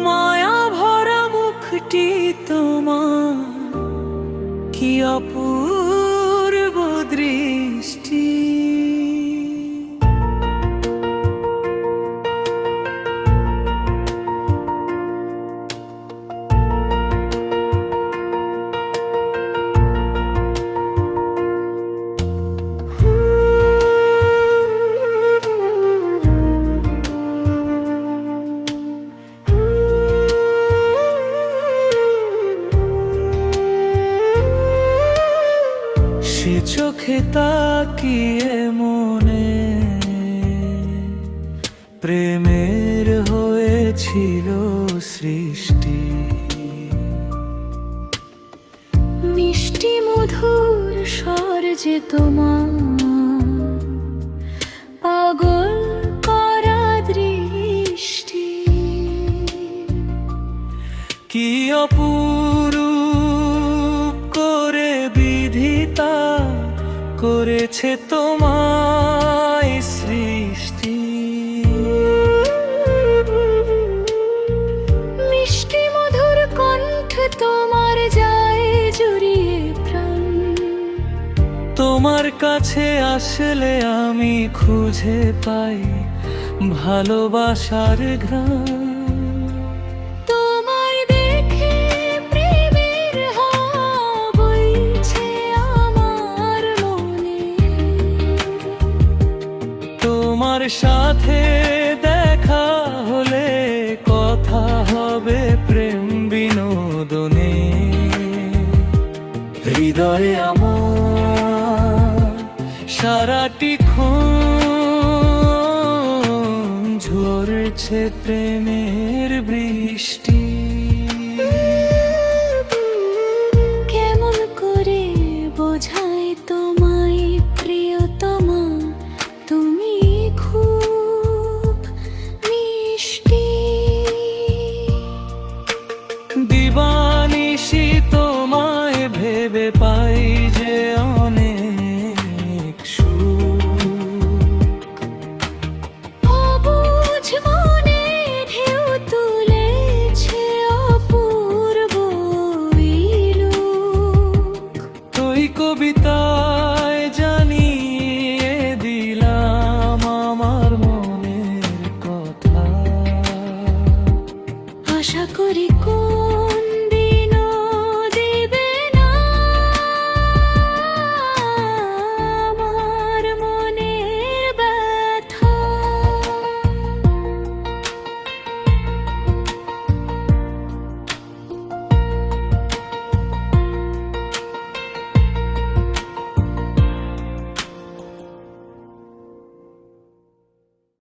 মায়া ভরা মুখটি তোমার, কি অপূর্ব দৃষ্টি। সে চোখে তাকিয়ে মনে প্রেমের হয়েছিল সৃষ্টি। মিষ্টি মধুর স্বর যে তোমার, পাগল করা দৃষ্টি। কি অপরূপ করে বিধিতা করেছে তোমায় সৃষ্টি। মিষ্টি মধুর কণ্ঠ তোমার যায় জুড়িয়ে প্রাণ। তোমার কাছে আসলে আমি খুঁজে পাই ভালোবাসার ঘ্রাণ। তোমার সাথে দেখা হলে কথা হবে প্রেম বিনোদনে। হৃদয়ে আমার সারাটি ক্ষণ ঝরছে প্রেমের বৃষ্টি। কেমন করে বোঝাই তোমায় প্রিয়তমা, তুমি খুব মিষ্টি। দিবানিশি তোমায় ভেবে পাই যে অনেক সুখ। অবুঝ মনে ঢেউ তুলেছে অপূর্ব বিলোক। তুই কবিতায় জানিয়ে দিলাম আমার মনের কথা। আশা করি